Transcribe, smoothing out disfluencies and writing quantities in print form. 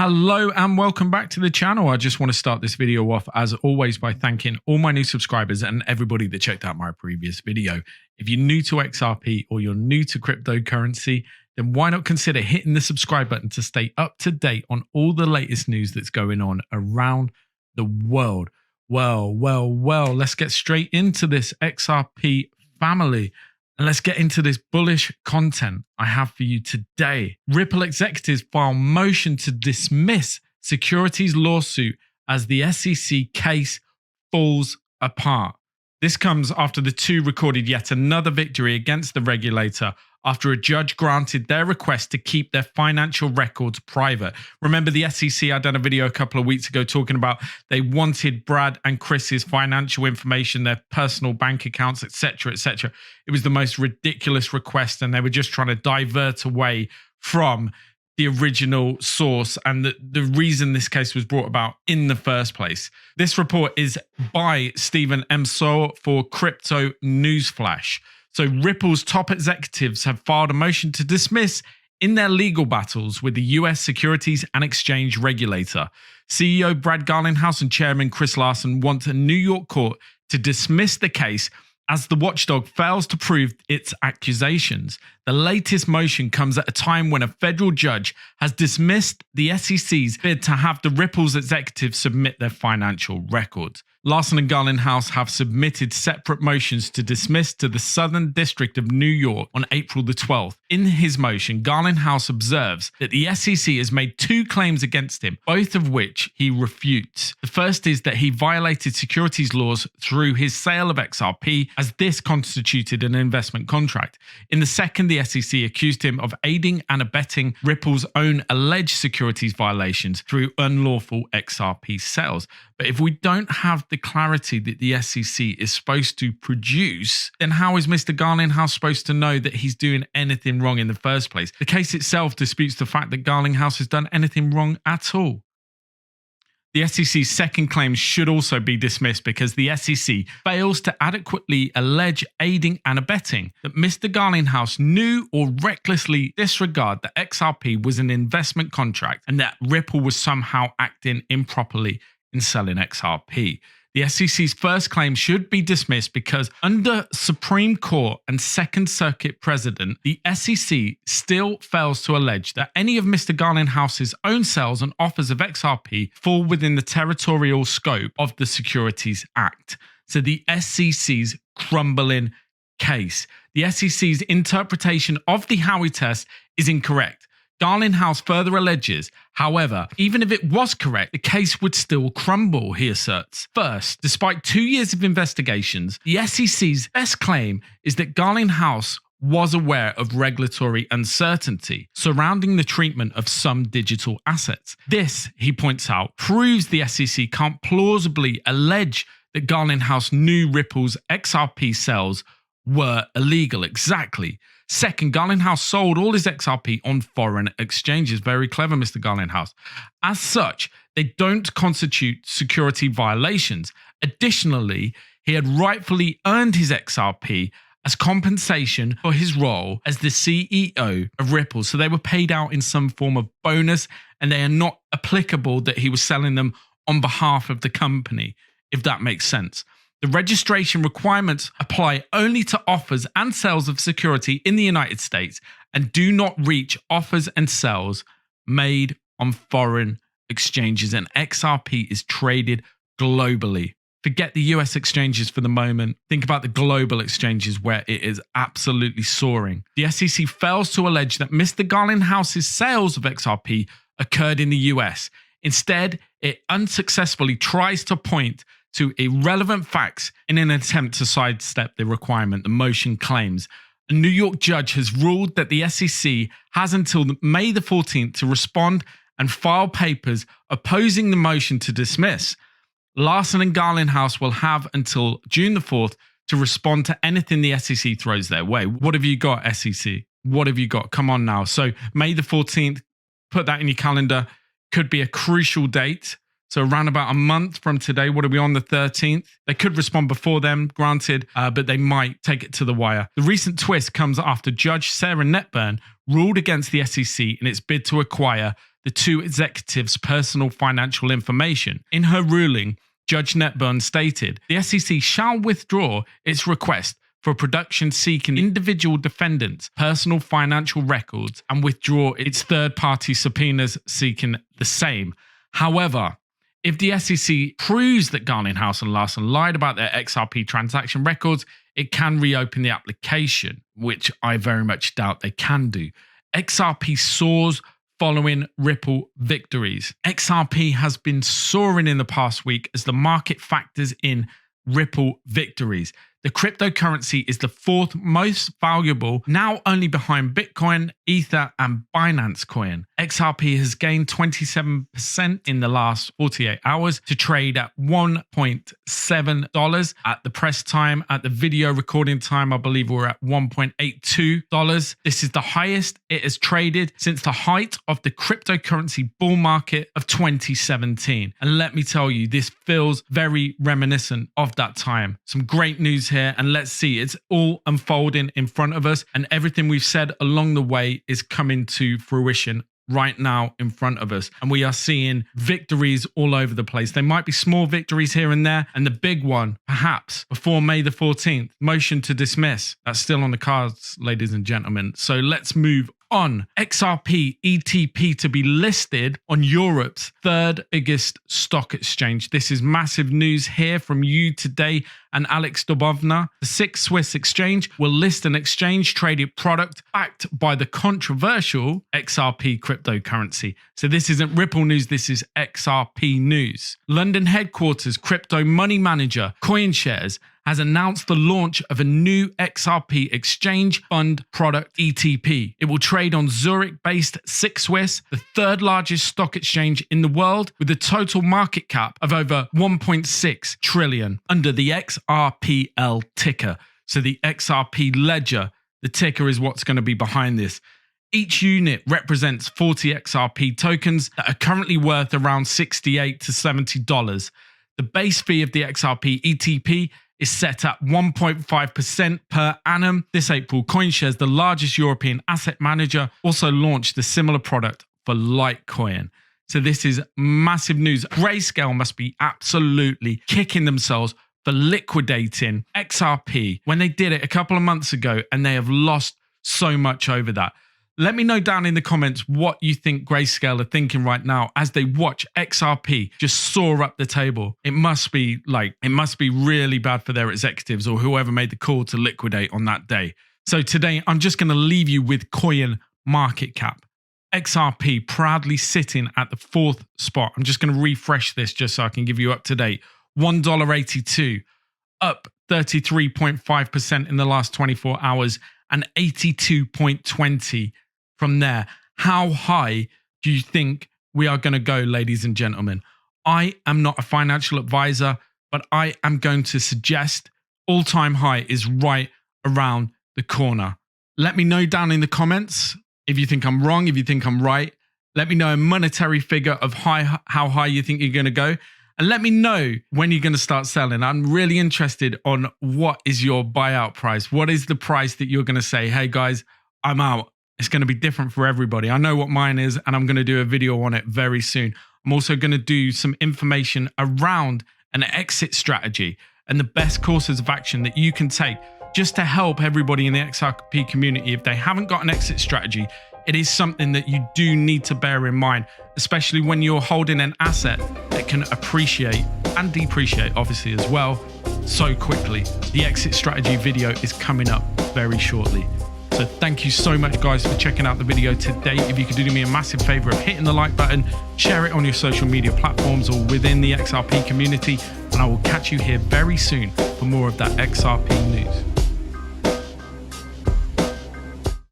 Hello and welcome back to the channel. I just want to start this video off as always by thanking all my new subscribers and everybody that checked out my previous video. If you're new to XRP or you're new to cryptocurrency, then why not consider hitting the subscribe button to stay up to date on all the latest news that's going on around the world. Well, let's get straight into this XRP family. And let's get into this bullish content I have for you today. Ripple executives file motion to dismiss securities lawsuit as the SEC case falls apart. This comes after the two recorded yet another victory against the regulator after a judge granted their request to keep their financial records private. Remember the SEC, I done a video a couple of weeks ago talking about they wanted Brad and Chris's financial information, their personal bank accounts, etc., etc. It was the most ridiculous request and they were just trying to divert away from the original source and the reason this case was brought about in the first place. This report is by Stephen M. Sow for Crypto Newsflash. So Ripple's top executives have filed a motion to dismiss in their legal battles with the US Securities and Exchange Regulator. CEO Brad Garlinghouse and Chairman Chris Larsen want a New York court to dismiss the case as the watchdog fails to prove its accusations. The latest motion comes at a time when a federal judge has dismissed the SEC's bid to have the Ripple's executives submit their financial records. Larsen and Garlinghouse have submitted separate motions to dismiss to the Southern District of New York on April the 12th. In his motion, Garlinghouse observes that the SEC has made two claims against him, both of which he refutes. The first is that he violated securities laws through his sale of XRP, as this constituted an investment contract. In the second, the SEC accused him of aiding and abetting Ripple's own alleged securities violations through unlawful XRP sales. But if we don't have the clarity that the SEC is supposed to produce, then how is Mr. Garlinghouse supposed to know that he's doing anything wrong in the first place? The case itself disputes the fact that Garlinghouse has done anything wrong at all. The SEC's second claim should also be dismissed because the SEC fails to adequately allege aiding and abetting, that Mr. Garlinghouse knew or recklessly disregarded that XRP was an investment contract and that Ripple was somehow acting improperly in selling XRP. The SEC's first claim should be dismissed because under Supreme Court and Second Circuit precedent, the SEC still fails to allege that any of Mr. Garlinghouse's own sales and offers of XRP fall within the territorial scope of the Securities Act. So the SEC's crumbling case. The SEC's interpretation of the Howey test is incorrect. Garlinghouse further alleges, however, even if it was correct, the case would still crumble, he asserts. First, despite 2 years of investigations, the SEC's best claim is that Garlinghouse was aware of regulatory uncertainty surrounding the treatment of some digital assets. This, he points out, proves the SEC can't plausibly allege that Garlinghouse knew Ripple's XRP sales were illegal. Exactly. Second, Garlinghouse sold all his XRP on foreign exchanges. Very clever, Mr. Garlinghouse. As such, they don't constitute security violations. Additionally, he had rightfully earned his XRP as compensation for his role as the CEO of Ripple. So they were paid out in some form of bonus, and they are not applicable that he was selling them on behalf of the company, if that makes sense. The registration requirements apply only to offers and sales of security in the United States and do not reach offers and sales made on foreign exchanges, and XRP is traded globally. Forget the US exchanges for the moment. Think about the global exchanges where it is absolutely soaring. The SEC fails to allege that Mr. Garlinghouse's sales of XRP occurred in the US. Instead, it unsuccessfully tries to point to irrelevant facts in an attempt to sidestep the requirement the motion claims. A New York judge has ruled that the SEC has until May the 14th to respond and file papers opposing the motion to dismiss. Larsen and Garlinghouse will have until June the 4th to respond to anything the SEC throws their way. What have you got, SEC? What have you got? Come on now. So May the 14th, put that in your calendar. Could be a crucial date. So around about a month from today, what are we on, the 13th? They could respond before then, granted, but they might take it to the wire. The recent twist comes after Judge Sarah Netburn ruled against the SEC in its bid to acquire the two executives' personal financial information. In her ruling, Judge Netburn stated, the SEC shall withdraw its request for production seeking individual defendants' personal financial records and withdraw its third-party subpoenas seeking the same. However, if the SEC proves that Garlinghouse and Larson lied about their XRP transaction records, it can reopen the application, which I very much doubt they can do. XRP soars following Ripple victories. XRP has been soaring in the past week as the market factors in Ripple victories. The cryptocurrency is the fourth most valuable, now only behind Bitcoin, Ether, and Binance Coin. XRP has gained 27% in the last 48 hours to trade at $1.7 at the press time. At the video recording time, I believe we're at $1.82. This is the highest it has traded since the height of the cryptocurrency bull market of 2017. And let me tell you, this feels very reminiscent of that time. Some great news here, and let's see, it's all unfolding in front of us, and everything we've said along the way is coming to fruition right now in front of us, and we are seeing victories all over the place. They might be small victories here and there, and the big one, perhaps before May the 14th, motion to dismiss. That's still on the cards, ladies and gentlemen. So let's move on. XRP ETP to be listed on Europe's third biggest stock exchange. This is massive news here from you today and Alex Dobovna. The SIX Swiss exchange will list an exchange-traded product backed by the controversial XRP cryptocurrency. So this isn't Ripple news, this is XRP news. London-headquartered crypto money manager CoinShares has announced the launch of a new XRP exchange fund product ETP. It will trade on Zurich-based SIX Swiss, the third largest stock exchange in the world, with a total market cap of over 1.6 trillion under the XRPL ticker. So the XRP ledger, the ticker, is what's going to be behind this. Each unit represents 40 XRP tokens that are currently worth around $68 to $70. The base fee of the XRP ETP is set at 1.5% per annum. This April, CoinShares, the largest European asset manager, also launched a similar product for Litecoin. So this is massive news. Grayscale must be absolutely kicking themselves for liquidating XRP when they did it a couple of months ago, and they have lost so much over that. Let me know down in the comments what you think Grayscale are thinking right now as they watch XRP just soar up the table. It must be really bad for their executives or whoever made the call to liquidate on that day. So today, I'm just going to leave you with coin market cap. XRP proudly sitting at the fourth spot. I'm just going to refresh this just so I can give you up to date. $1.82, up 33.5% in the last 24 hours and 82.20 from there. How high do you think we are going to go, ladies and gentlemen? I am not a financial advisor, but I am going to suggest all-time high is right around the corner. Let me know down in the comments if you think I'm wrong, if you think I'm right. Let me know a monetary figure of how high you think you're going to go. And let me know when you're going to start selling. I'm really interested on what is your buyout price. What is the price that you're going to say, hey guys, I'm out. It's going to be different for everybody. I know what mine is, and I'm going to do a video on it very soon. I'm also going to do some information around an exit strategy and the best courses of action that you can take just to help everybody in the XRP community. If they haven't got an exit strategy, it is something that you do need to bear in mind, especially when you're holding an asset that can appreciate and depreciate, obviously, as well, so quickly. The exit strategy video is coming up very shortly. So thank you so much, guys, for checking out the video today. If you could do me a massive favor of hitting the like button, share it on your social media platforms or within the XRP community, and I will catch you here very soon for more of that XRP news.